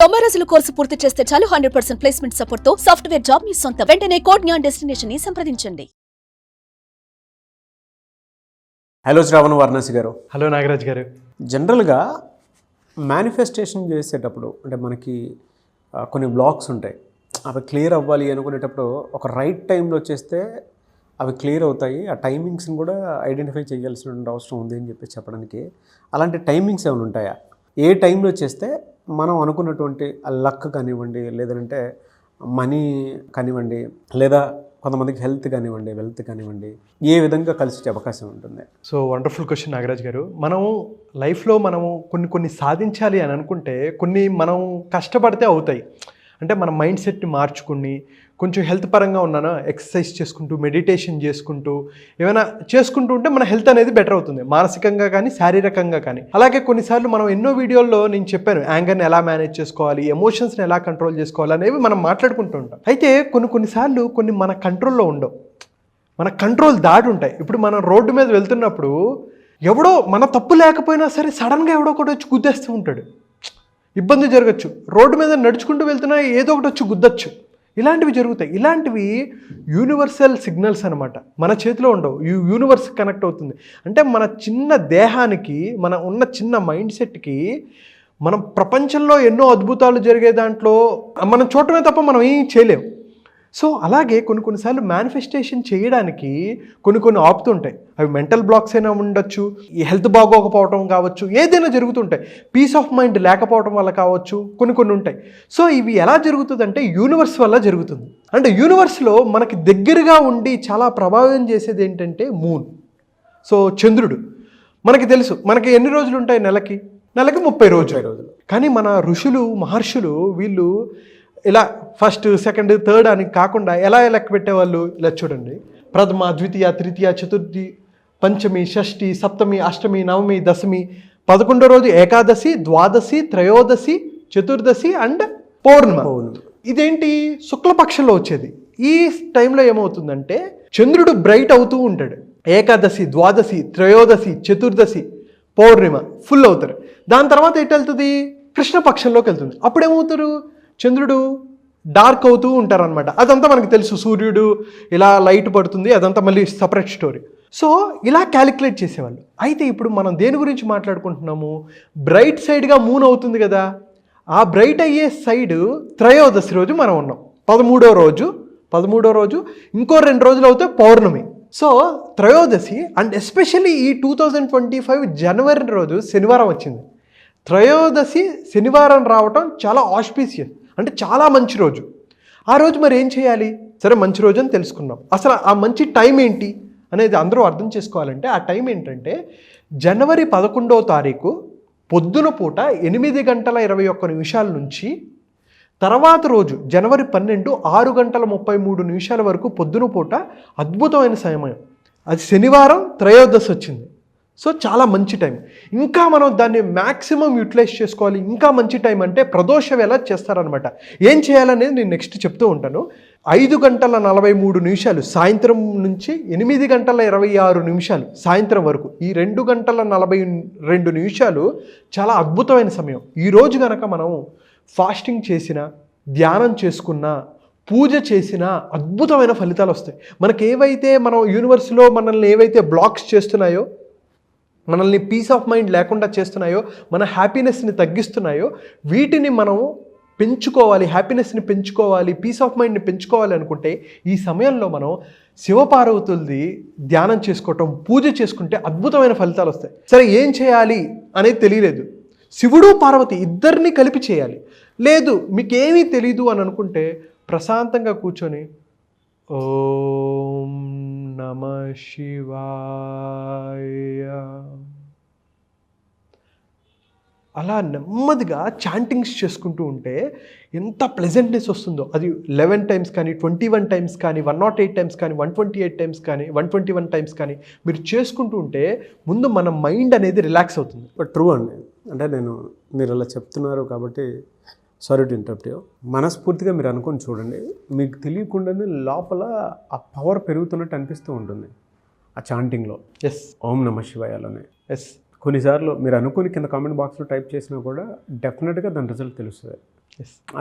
90 రోజుల కోర్సు పూర్తి చేస్తే చాలు 100% ప్లేస్మెంట్ సపోర్ట్ తో సాఫ్ట్వేర్ జాబ్ మీ సొంతం. వెంటనే కోడ్ జ్ఞాన్ డెస్టినేషన్ ని సంప్రదించండి. హలో శ్రావణ వారణాసి గారు. హలో నాగరాజ్ గారు. జనరల్గా మేనిఫెస్టేషన్ చేసేటప్పుడు అంటే మనకి కొన్ని బ్లాక్స్ ఉంటాయి, అవి క్లియర్ అవ్వాలి అనుకునేటప్పుడు ఒక రైట్ టైంలో చేస్తే అవి క్లియర్ అవుతాయి. ఆ టైమింగ్స్ని కూడా ఐడెంటిఫై చేయాల్సిన అవసరం ఉంది అని చెప్పి చెప్పడానికి అలాంటి టైమింగ్స్ ఏమైనా ఉంటాయా? ఏ టైంలో చేస్తే మనం అనుకున్నటువంటి లక్ కానివ్వండి, లేదంటే మనీ కానివ్వండి, లేదా కొంతమందికి హెల్త్ కానివ్వండి, వెల్త్ కానివ్వండి, ఏ విధంగా కలిసి అవకాశం ఉంటుంది? సో వండర్ఫుల్ క్వశ్చన్ నాగరాజ్ గారు. మనం లైఫ్లో మనము కొన్ని సాధించాలి అని అనుకుంటే కొన్ని మనం కష్టపడితే అవుతాయి. అంటే మన మైండ్ సెట్ని మార్చుకుని కొంచెం హెల్త్ పరంగా ఉన్నాను, ఎక్సర్సైజ్ చేసుకుంటూ మెడిటేషన్ చేసుకుంటూ ఏమైనా చేసుకుంటూ ఉంటే మన హెల్త్ అనేది బెటర్ అవుతుంది, మానసికంగా కానీ శారీరకంగా కానీ. అలాగే కొన్నిసార్లు మనం ఎన్నో వీడియోల్లో నేను చెప్పాను యాంగర్ని ఎలా మేనేజ్ చేసుకోవాలి, ఎమోషన్స్ని ఎలా కంట్రోల్ చేసుకోవాలి అనేవి మనం మాట్లాడుకుంటూ ఉంటాం. అయితే కొన్నిసార్లు కొన్ని మన కంట్రోల్లో ఉండవు, మన కంట్రోల్ దాటి ఉంటాయి. ఇప్పుడు మనం రోడ్డు మీద వెళ్తున్నప్పుడు ఎవడో మన తప్పు లేకపోయినా సరే సడన్గా ఎవడో ఒకటి వచ్చి గుద్దేస్తూ ఉంటాడు, ఇబ్బంది జరగచ్చు. రోడ్డు మీద నడుచుకుంటూ వెళ్తున్నా ఏదో ఒకటి వచ్చి గుద్దచ్చు. ఇలాంటివి జరుగుతాయి. ఇలాంటివి యూనివర్సల్ సిగ్నల్స్ అనమాట, మన చేతిలో ఉండవు, యూనివర్స్ కనెక్ట్ అవుతుంది. అంటే మన చిన్న దేహానికి, మన ఉన్న చిన్న మైండ్ సెట్కి మనం ప్రపంచంలో ఎన్నో అద్భుతాలు జరిగే దాంట్లో మనం చూడటమే తప్ప మనం ఏం చేయలేము. సో అలాగే కొన్నిసార్లు మేనిఫెస్టేషన్ చేయడానికి కొన్ని ఆపుతుంటాయి. అవి మెంటల్ బ్లాక్స్ అయినా ఉండొచ్చు, ఈ హెల్త్ బాగోకపోవడం కావచ్చు, ఏదైనా జరుగుతుంటాయి. పీస్ ఆఫ్ మైండ్ లేకపోవడం వల్ల కావచ్చు, కొన్ని ఉంటాయి. సో ఇవి ఎలా జరుగుతుందంటే యూనివర్స్ వల్ల జరుగుతుంది. అంటే యూనివర్స్లో మనకి దగ్గరగా ఉండి చాలా ప్రభావం చేసేది ఏంటంటే మూన్. సో చంద్రుడు మనకి తెలుసు, మనకి ఎన్ని రోజులు ఉంటాయి నెలకి 30 రోజులు. కానీ మన ఋషులు మహర్షులు వీళ్ళు ఇలా ఫస్ట్ సెకండ్ థర్డ్ అని కాకుండా ఎలా లెక్క పెట్టేవాళ్ళు? ఇలా చూడండి, ప్రథమ ద్వితీయ తృతీయ చతుర్థి పంచమి షష్ఠి సప్తమి అష్టమి నవమి దశమి 11వ రోజు ఏకాదశి ద్వాదశి త్రయోదశి చతుర్దశి అండ్ పౌర్ణమి. ఇదేంటి శుక్లపక్షంలో వచ్చేది. ఈ టైంలో ఏమవుతుందంటే చంద్రుడు బ్రైట్ అవుతూ ఉంటాడు. ఏకాదశి ద్వాదశి త్రయోదశి చతుర్దశి పౌర్ణిమ ఫుల్ అవుతారు. దాని తర్వాత ఎటు వెళ్తుంది? కృష్ణపక్షంలోకి వెళ్తుంది. అప్పుడేమవుతారు? చంద్రుడు డార్క్ అవుతూ ఉంటారనమాట. అదంతా మనకు తెలుసు, సూర్యుడు ఇలా లైట్ పడుతుంది, అదంతా మళ్ళీ సపరేట్ స్టోరీ. సో ఇలా క్యాలిక్యులేట్ చేసేవాళ్ళు. అయితే ఇప్పుడు మనం దేని గురించి మాట్లాడుకుంటున్నాము? బ్రైట్ సైడ్గా మూన్ అవుతుంది కదా, ఆ బ్రైట్ అయ్యే సైడ్ త్రయోదశి రోజు మనం ఉన్నాం. 13వ రోజు ఇంకో 2 రోజులు అవుతే పౌర్ణమి. సో త్రయోదశి అండ్ ఎస్పెషల్లీ ఈ 2025 జనవరి రోజు శనివారం వచ్చింది. త్రయోదశి శనివారం రావటం చాలా ఆస్పీషియస్, అంటే చాలా మంచి రోజు. ఆ రోజు మరి ఏం చేయాలి? సరే మంచి రోజు అని తెలుసుకున్నాం. అసలు ఆ మంచి టైం ఏంటి అనేది అందరూ అర్థం చేసుకోవాలంటే ఆ టైం ఏంటంటే జనవరి 11వ తారీఖు పొద్దున పూట 8:21 నుంచి తర్వాత రోజు జనవరి 12 6:33 వరకు పొద్దున పూట అద్భుతమైన సమయం. అది శనివారం త్రయోదశి వచ్చింది. సో చాలా మంచి టైం. ఇంకా మనం దాన్ని మ్యాక్సిమం యూటిలైజ్ చేసుకోవాలి. ఇంకా మంచి టైం అంటే ప్రదోష వేళ చేస్తారనమాట. ఏం చేయాలనేది నేను నెక్స్ట్ చెప్తూ ఉంటాను. 5:43 సాయంత్రం నుంచి 8:26 సాయంత్రం వరకు, ఈ 2:42 చాలా అద్భుతమైన సమయం. ఈరోజు కనుక మనం ఫాస్టింగ్ చేసినా, ధ్యానం చేసుకున్నా, పూజ చేసినా అద్భుతమైన ఫలితాలు వస్తాయి. మనకి ఏవైతే మనం యూనివర్స్లో మనల్ని ఏవైతే బ్లాక్స్ చేస్తున్నాయో, మనల్ని పీస్ ఆఫ్ మైండ్ లేకుండా చేస్తున్నాయో, మన హ్యాపీనెస్ని తగ్గిస్తున్నాయో, వీటిని మనం పెంచుకోవాలి, హ్యాపీనెస్ని పెంచుకోవాలి, పీస్ ఆఫ్ మైండ్ని పెంచుకోవాలి అనుకుంటే ఈ సమయంలో మనం శివపార్వతులది ధ్యానం చేసుకోవటం, పూజ చేసుకుంటే అద్భుతమైన ఫలితాలు వస్తాయి. సరే ఏం చేయాలి అనేది తెలియలేదు, శివుడు పార్వతి ఇద్దరిని కలిపి చేయాలి. లేదు మీకేమీ తెలీదు అని అనుకుంటే ప్రశాంతంగా కూర్చొని ఓం నమః శివాయ అలా నెమ్మదిగా చాంటింగ్స్ చేసుకుంటూ ఉంటే ఎంత ప్లెజెంట్నెస్ వస్తుందో. అది 11 టైమ్స్ కానీ, 21 టైమ్స్ కానీ, 108 టైమ్స్ కానీ, 128 టైమ్స్ కానీ, 121 టైమ్స్ కానీ మీరు చేసుకుంటూ ఉంటే ముందు మన మైండ్ అనేది రిలాక్స్ అవుతుంది. బట్ ట్రూ అండి. అంటే మీరు అలా చెప్తున్నారు కాబట్టి సారీ టు ఇంటరప్ట్ యూ. మనస్ఫూర్తిగా మీరు అనుకొని చూడండి, మీకు తెలియకుండానే లోపల ఆ పవర్ పెరుగుతున్నట్టు అనిపిస్తూ ఉంటుంది ఆ చాంటింగ్లో. ఎస్, ఓం నమః శివాయలోనే. ఎస్, కొన్నిసార్లు మీరు అనుకుని కింద కామెంట్ బాక్స్లో టైప్ చేసినా కూడా డెఫినెట్గా దాని రిజల్ట్ తెలుస్తుంది.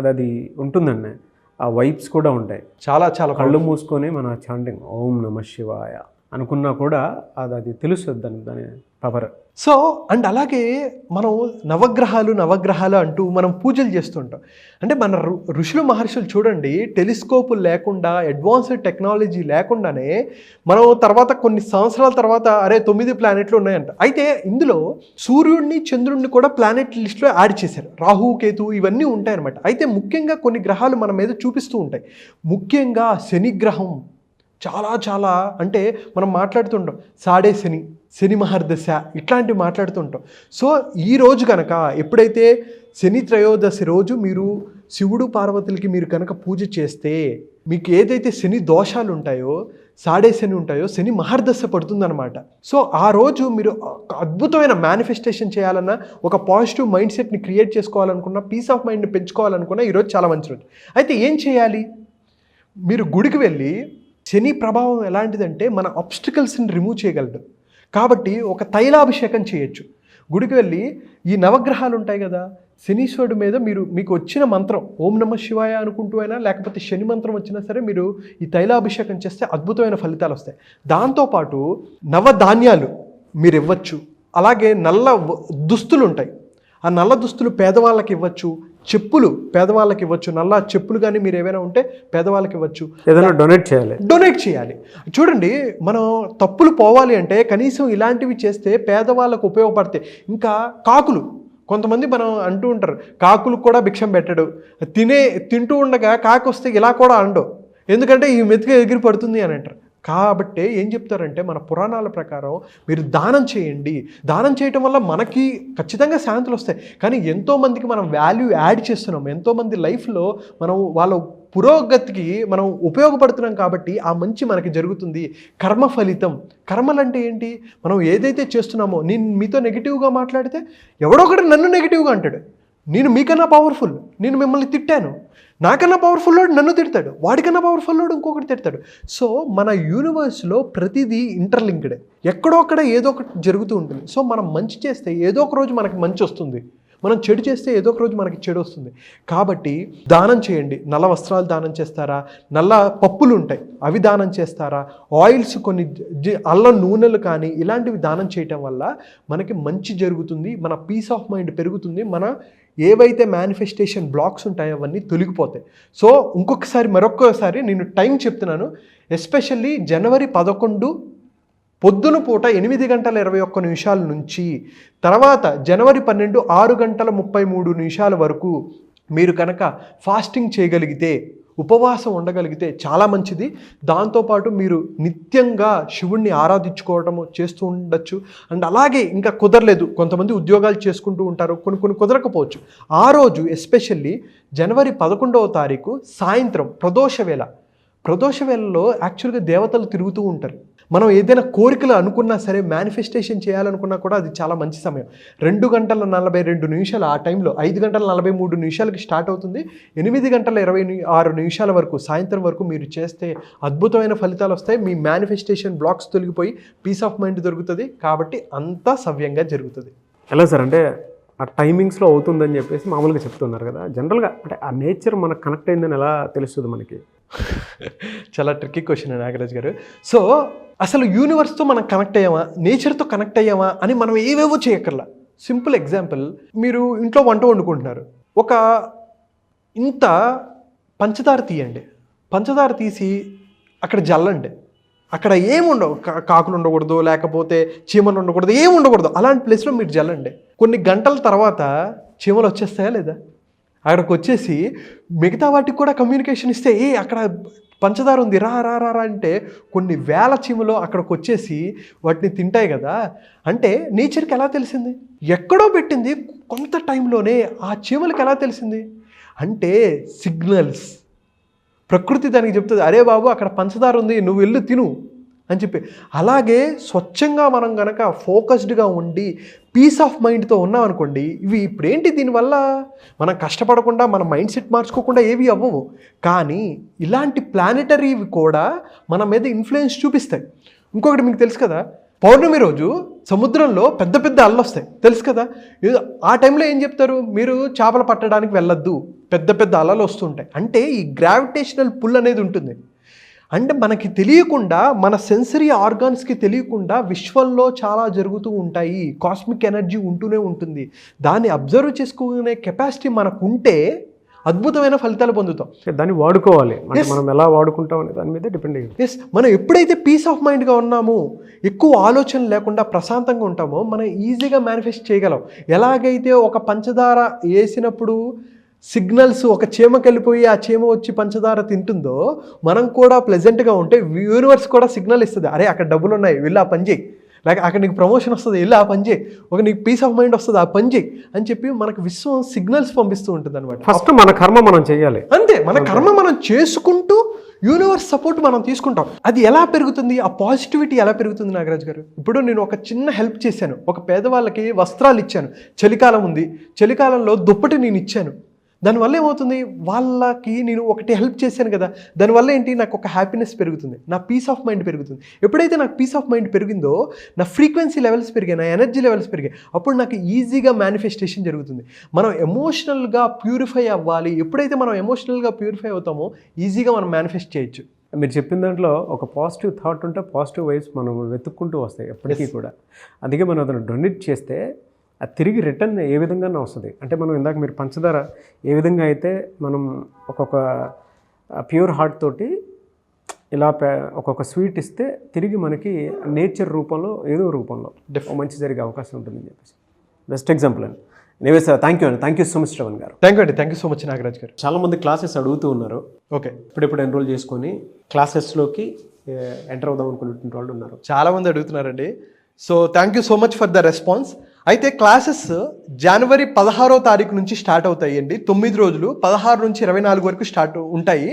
అది ఉంటుందండి. ఆ వైబ్స్ కూడా ఉంటాయి. చాలా చాలా కళ్ళు మూసుకొని మన చాంటింగ్ ఓం నమ శివాయ అనుకున్నా కూడా అది తెలుస్తుంది దాని పవర్. సో అండ్ అలాగే మనం నవగ్రహాలు అంటూ మనం పూజలు చేస్తుంటాం. అంటే మన ఋషులు మహర్షులు చూడండి, టెలిస్కోపులు లేకుండా, అడ్వాన్స్డ్ టెక్నాలజీ లేకుండానే మనం తర్వాత కొన్ని సంవత్సరాల తర్వాత 9 ప్లానెట్లు ఉన్నాయంట. అయితే ఇందులో సూర్యుడిని చంద్రుడిని కూడా ప్లానెట్ లిస్ట్లో యాడ్ చేశారు. రాహు కేతు ఇవన్నీ ఉంటాయన్నమాట. అయితే ముఖ్యంగా కొన్ని గ్రహాలు మన మీద చూపిస్తూ ఉంటాయి. ముఖ్యంగా శని గ్రహం చాలా అంటే మనం మాట్లాడుతుంటాం సాడే శని మహర్దశ ఇట్లాంటివి మాట్లాడుతుంటాం. సో ఈ రోజు కనుక ఎప్పుడైతే శని త్రయోదశి రోజు మీరు శివుడు పార్వతులకి మీరు కనుక పూజ చేస్తే మీకు ఏదైతే శని దోషాలు ఉంటాయో, సాడే శని ఉంటాయో, శని మహర్దశ పడుతుందన్నమాట. సో ఆ రోజు మీరు అద్భుతమైన మేనిఫెస్టేషన్ చేయాలన్నా, ఒక పాజిటివ్ మైండ్ సెట్ని క్రియేట్ చేసుకోవాలనుకున్నా, పీస్ ఆఫ్ మైండ్ని పెంచుకోవాలనుకున్నా ఈరోజు చాలా మంచి రోజు. అయితే ఏం చేయాలి? మీరు గుడికి వెళ్ళి, శని ప్రభావం ఎలాంటిదంటే మన ఆబ్స్టికల్స్ని రిమూవ్ చేయగలడు. కాబట్టి ఒక తైలాభిషేకం చేయొచ్చు. గుడికి వెళ్ళి ఈ నవగ్రహాలు ఉంటాయి కదా, శనీశ్వరుడి మీద మీకు వచ్చిన మంత్రం ఓం నమ శివాయ అనుకుంటూ అయినా, లేకపోతే శని మంత్రం వచ్చినా సరే మీరు ఈ తైలాభిషేకం చేస్తే అద్భుతమైన ఫలితాలు వస్తాయి. దాంతోపాటు నవధాన్యాలు మీరు ఇవ్వచ్చు. అలాగే నల్ల దుస్తులు ఉంటాయి, ఆ నల్ల దుస్తులు పేదవాళ్ళకి ఇవ్వచ్చు. చెప్పులు పేదవాళ్ళకి ఇవ్వచ్చు. నల్ల చెప్పులు కానీ మీరు ఏవైనా ఉంటే పేదవాళ్ళకి ఇవ్వచ్చు. ఏదైనా డొనేట్ చేయాలి. చూడండి, మనం తప్పులు పోవాలి అంటే కనీసం ఇలాంటివి చేస్తే పేదవాళ్ళకు ఉపయోగపడతాయి. ఇంకా కాకులు, కొంతమంది మనం అంటూ ఉంటారు కాకులు కూడా భిక్షం పెట్టడు, తింటూ ఉండగా కాకి వస్తే ఇలా కూడా అండవు, ఎందుకంటే ఈ మెతుక ఎగిరి పడుతుంది అని అంటారు. కాబట్టి ఏం చెప్తారంటే మన పురాణాల ప్రకారం మీరు దానం చేయండి. దానం చేయటం వల్ల మనకి ఖచ్చితంగా శాంతులు వస్తాయి. కానీ ఎంతోమందికి మనం వాల్యూ యాడ్ చేస్తున్నాం, ఎంతోమంది లైఫ్లో మనం వాళ్ళ పురోగతికి మనం ఉపయోగపడుతున్నాం. కాబట్టి ఆ మంచి మనకి జరుగుతుంది. కర్మ ఫలితం. కర్మలు అంటే ఏంటి? మనం ఏదైతే చేస్తున్నామో, నేను మీతో నెగిటివ్గా మాట్లాడితే ఎవడో ఒకటి నన్ను నెగిటివ్గా అంటాడు. నేను మీకన్నా పవర్ఫుల్, నేను మిమ్మల్ని తిట్టాను, నాకన్నా పవర్ఫుల్ వాడు నన్ను తిడతాడు, వాడికన్నా పవర్ఫుల్ వాడు ఇంకొకటి తిడతాడు. సో మన యూనివర్స్లో ప్రతిదీ ఇంటర్లింక్డే, ఎక్కడో అక్కడ ఏదో ఒకటి జరుగుతూ ఉంటుంది. సో మనం మంచి చేస్తే ఏదో ఒక రోజు మనకి మంచి వస్తుంది, మనం చెడు చేస్తే ఏదో ఒక రోజు మనకి చెడు వస్తుంది. కాబట్టి దానం చేయండి. నల్ల వస్త్రాలు దానం చేస్తారా, నల్ల పప్పులు ఉంటాయి అవి దానం చేస్తారా, ఆయిల్స్ కొన్ని అల్లం నూనెలు కానీ ఇలాంటివి దానం చేయటం వల్ల మనకి మంచి జరుగుతుంది, మన పీస్ ఆఫ్ మైండ్ పెరుగుతుంది, మన ఏవైతే మేనిఫెస్టేషన్ బ్లాక్స్ ఉంటాయో అవన్నీ తొలగిపోతాయి. సో మరొక్కసారి నేను టైం చెప్తున్నాను. ఎస్పెషల్లీ జనవరి 11 పొద్దున పూట 8:21 నుంచి తర్వాత జనవరి 12 6:33 వరకు మీరు కనుక ఫాస్టింగ్ చేయగలిగితే, ఉపవాసం ఉండగలిగితే చాలా మంచిది. దాంతోపాటు మీరు నిత్యంగా శివుణ్ణి ఆరాధించుకోవడము చేస్తూ ఉండొచ్చు. అండ్ అలాగే ఇంకా కుదరలేదు, కొంతమంది ఉద్యోగాలు చేసుకుంటూ ఉంటారు, కొన్ని కుదరకపోవచ్చు. ఆ రోజు ఎస్పెషల్లీ జనవరి 11వ తారీఖు సాయంత్రం ప్రదోష వేళలో యాక్చువల్గా దేవతలు తిరుగుతూ ఉంటారు. మనం ఏదైనా కోరికలు అనుకున్నా సరే, మేనిఫెస్టేషన్ చేయాలనుకున్నా కూడా అది చాలా మంచి సమయం. 2:42 ఆ టైంలో 5:43 స్టార్ట్ అవుతుంది. 8:26 వరకు సాయంత్రం వరకు మీరు చేస్తే అద్భుతమైన ఫలితాలు వస్తాయి. మీ మేనిఫెస్టేషన్ బ్లాక్స్ తొలగిపోయి పీస్ ఆఫ్ మైండ్ దొరుకుతుంది. కాబట్టి అంతా సవ్యంగా జరుగుతుంది. ఎలా సార్ అంటే ఆ టైమింగ్స్లో అవుతుందని చెప్పేసి మామూలుగా చెప్తున్నారు కదా, జనరల్గా అంటే ఆ నేచర్ మనకు కనెక్ట్ అయిందని ఎలా తెలుస్తుంది మనకి? చాలా ట్రిక్కీ క్వశ్చన్ నాగరాజ్ గారు. సో అసలు యూనివర్స్తో మనం కనెక్ట్ అయ్యామా, నేచర్తో కనెక్ట్ అయ్యామా అని మనం ఏవేవో చేయక్కర్లా. సింపుల్ ఎగ్జాంపుల్, మీరు ఇంట్లో వంట వండుకుంటున్నారు, ఒక ఇంత పంచదార తీయండి, పంచదార తీసి అక్కడ జల్లండి. అక్కడ ఏముండవు, కాకులు ఉండకూడదు, లేకపోతే చీమలు ఉండకూడదు, ఏమి ఉండకూడదు. అలాంటి ప్లేస్లో మీరు జల్లండి. కొన్ని గంటల తర్వాత చీమలు వచ్చేస్తాయా లేదా? అక్కడికి వచ్చేసి మిగతా వాటికి కూడా కమ్యూనికేషన్ ఇస్తే, అక్కడ పంచదార ఉంది రా రా రా అంటే కొన్ని వేల చీమలు అక్కడికి వచ్చేసి వాటిని తింటాయి కదా. అంటే నేచర్కి ఎలా తెలిసింది? ఎక్కడో పెట్టింది కొంత టైంలోనే ఆ చీమలకి ఎలా తెలిసింది అంటే సిగ్నల్స్. ప్రకృతి దానికి చెప్తుంది, అరే బాబు అక్కడ పంచదార ఉంది, నువ్వు వెళ్ళి తిను అని చెప్పి. అలాగే స్వచ్ఛంగా మనం కనుక ఫోకస్డ్గా ఉండి పీస్ ఆఫ్ మైండ్తో ఉన్నాం అనుకోండి, ఇవి ఇప్పుడేంటి దీనివల్ల మనం కష్టపడకుండా మన మైండ్ సెట్ మార్చుకోకుండా ఏవి అవ్వవు. కానీ ఇలాంటి ప్లానెటరీవి కూడా మన మీద ఇన్ఫ్లుయెన్స్ చూపిస్తాయి. ఇంకొకటి మీకు తెలుసు కదా, పౌర్ణమి రోజు సముద్రంలో పెద్ద పెద్ద అలలు వస్తాయి, తెలుసు కదా. ఆ టైంలో ఏం చెప్తారు, మీరు చేపలు పట్టడానికి వెళ్ళొద్దు, పెద్ద పెద్ద అలలు వస్తుంటాయి. అంటే ఈ గ్రావిటేషనల్ పుల్ అనేది ఉంటుంది. అంటే మనకి తెలియకుండా, మన సెన్సరీ ఆర్గాన్స్కి తెలియకుండా విశ్వంలో చాలా జరుగుతూ ఉంటాయి, కాస్మిక్ ఎనర్జీ ఉంటూనే ఉంటుంది. దాన్ని అబ్జర్వ్ చేసుకునే కెపాసిటీ మనకు ఉంటే అద్భుతమైన ఫలితాలు పొందుతాం. దాన్ని వాడుకోవాలి, అంటే మనం ఎలా వాడుకుంటాం అనే దాని మీద డిపెండ్ అయ్యి. ఎస్, మనం ఎప్పుడైతే పీస్ ఆఫ్ మైండ్గా ఉన్నామో, ఎక్కువ ఆలోచన లేకుండా ప్రశాంతంగా ఉంటామో, మనం ఈజీగా మేనిఫెస్ట్ చేయగలం. ఎలాగైతే ఒక పంచదార వేసినప్పుడు సిగ్నల్స్ ఒక చీమకి వెళ్ళిపోయి ఆ చీమ వచ్చి పంచదార తింటుందో, మనం కూడా ప్లెజెంట్గా ఉంటే యూనివర్స్ కూడా సిగ్నల్ ఇస్తుంది, అరే అక్కడ డబ్బులు ఉన్నాయి, వెళ్ళి ఆ పని చేయి, లేక అక్కడ నీకు ప్రమోషన్ వస్తుంది, వెళ్ళి ఆ పని చేయి, ఒక నీకు పీస్ ఆఫ్ మైండ్ వస్తుంది, ఆ పని చేయి అని చెప్పి మనకు విశ్వం సిగ్నల్స్ పంపిస్తూ ఉంటుంది అనమాట. ఫస్ట్ మన కర్మ మనం చేయాలి, అంతే. మన కర్మ మనం చేసుకుంటూ యూనివర్స్ సపోర్ట్ మనం తీసుకుంటాం. అది ఎలా పెరుగుతుంది, ఆ పాజిటివిటీ ఎలా పెరుగుతుంది నాగరాజ్ గారు? ఇప్పుడు నేను ఒక చిన్న హెల్ప్ చేశాను, ఒక పేదవాళ్ళకి వస్త్రాలు ఇచ్చాను, చలికాలం ఉంది, చలికాలంలో దుప్పటి నేను ఇచ్చాను. దానివల్ల ఏమవుతుంది, వాళ్ళకి నేను ఒకటి హెల్ప్ చేశాను కదా, దానివల్ల ఏంటి, నాకు ఒక హ్యాపీనెస్ పెరుగుతుంది, నా పీస్ ఆఫ్ మైండ్ పెరుగుతుంది. ఎప్పుడైతే నాకు పీస్ ఆఫ్ మైండ్ పెరిగిందో, నా ఫ్రీక్వెన్సీ లెవెల్స్ పెరిగాయి, నా ఎనర్జీ లెవెల్స్ పెరిగాయి, అప్పుడు నాకు ఈజీగా మేనిఫెస్టేషన్ జరుగుతుంది. మనం ఎమోషనల్గా ప్యూరిఫై అవ్వాలి. ఎప్పుడైతే మనం ఎమోషనల్గా ప్యూరిఫై అవుతామో ఈజీగా మనం మేనిఫెస్ట్ చేయొచ్చు. మీరు చెప్పిన దాంట్లో ఒక పాజిటివ్ థాట్ ఉంటే పాజిటివ్ వైబ్స్ మనం వెతుక్కుంటూ వస్తాయి ఎప్పటికీ కూడా. అందుకే మనం అతను డొనేట్ చేస్తే అది తిరిగి రిటర్న్ ఏ విధంగానే వస్తుంది. అంటే మనం ఇందాక మీరు పంచదార ఏ విధంగా అయితే మనం ఒక్కొక్క ప్యూర్ హార్ట్ తోటి ఇలా ఒక్కొక్క స్వీట్ ఇస్తే తిరిగి మనకి నేచర్ రూపంలో ఏదో రూపంలో మంచి జరిగే అవకాశం ఉంటుందని చెప్పేసి బెస్ట్ ఎగ్జాంపుల్ అండి. Anyway sir, thank you so much Shravan గారు. Thank you so much Nagaraj గారు. చాలామంది క్లాసెస్ అడుగుతూ ఉన్నారు. ఓకే, ఇప్పుడెప్పుడు ఎన్రోల్ చేసుకొని క్లాసెస్లోకి ఎంటర్ అవుదాం అనుకునేటువంటి వాళ్ళు ఉన్నారు. చాలామంది అడుగుతున్నారండి. So thank you so much for the response. అయితే క్లాసెస్ జనవరి 16వ తారీఖు నుంచి స్టార్ట్ అవుతాయండి. 9 రోజులు, 16 నుంచి 24 వరకు స్టార్ట్ ఉంటాయి.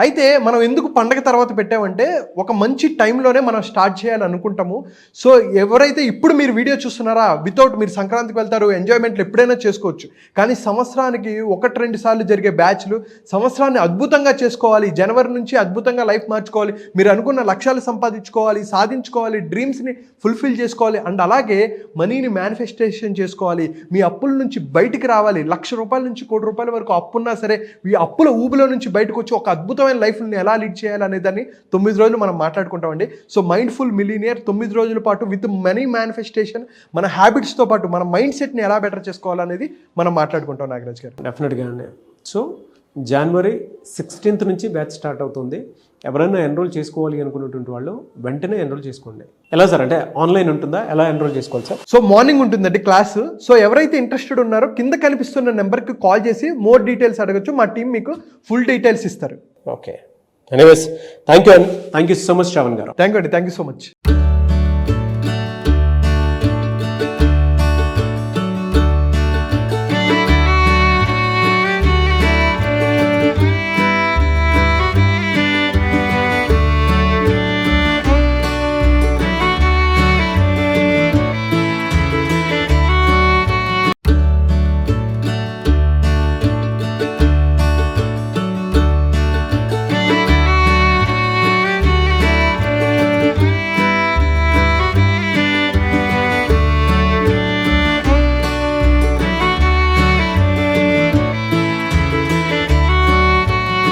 అయితే మనం ఎందుకు పండగ తర్వాత పెట్టామంటే, ఒక మంచి టైంలోనే మనం స్టార్ట్ చేయాలని అనుకుంటాము. సో ఎవరైతే ఇప్పుడు మీరు వీడియో చూస్తున్నారా, వితౌట్ మీరు సంక్రాంతికి వెళ్తారు, ఎంజాయ్మెంట్లు ఎప్పుడైనా చేసుకోవచ్చు. కానీ సంవత్సరానికి 1-2 సార్లు జరిగే బ్యాచ్లు, సంవత్సరాన్ని అద్భుతంగా చేసుకోవాలి, జనవరి నుంచి అద్భుతంగా లైఫ్ మార్చుకోవాలి, మీరు అనుకున్న లక్ష్యాలు సంపాదించుకోవాలి, సాధించుకోవాలి, డ్రీమ్స్ని ఫుల్ఫిల్ చేసుకోవాలి, అండ్ అలాగే మనీని మేనిఫెస్టేషన్ చేసుకోవాలి, మీ అప్పుల నుంచి బయటికి రావాలి. ₹1,00,000 నుంచి ₹1,00,00,000 వరకు అప్పున్నా సరే, ఈ అప్పుల ఊబిలో నుంచి బయటకు వచ్చి ఒక అద్భుతమైన లైఫ్ని ఎలా లీడ్ చేయాలి అనే దాన్ని 9 రోజులు మనం మాట్లాడుకుంటామండి. సో మైండ్ఫుల్ మిలీనియర్ 9 రోజుల పాటు విత్ మనీ మేనిఫెస్టేషన్, మన హ్యాబిట్స్తో పాటు మన మైండ్ సెట్ని ఎలా బెటర్ చేసుకోవాలనేది మనం మాట్లాడుకుంటాం నాగరాజ్ గారు. డెఫినెట్గా అండి. సో జనవరి 16th నుంచి బ్యాచ్ స్టార్ట్ అవుతుంది. ఎవరైనా ఎన్రోల్ చేసుకోవాలి అనుకున్నటువంటి వాళ్ళు వెంటనే ఎన్రోల్ చేసుకోండి. ఎలా సార్, అంటే ఆన్లైన్ ఉంటుందా, ఎలా ఎన్రోల్ చేసుకోవాలి సార్? సో మార్నింగ్ ఉంటుందండి క్లాసు. సో ఎవరైతే ఇంట్రెస్టెడ్ ఉన్నారో కింద కనిపిస్తున్న నెంబర్కి కాల్ చేసి మోర్ డీటెయిల్స్ అడగచ్చు, మా టీం మీకు ఫుల్ డీటెయిల్స్ ఇస్తారు. Okay, anyways thank you so much Shravan గారు. Thank you so much.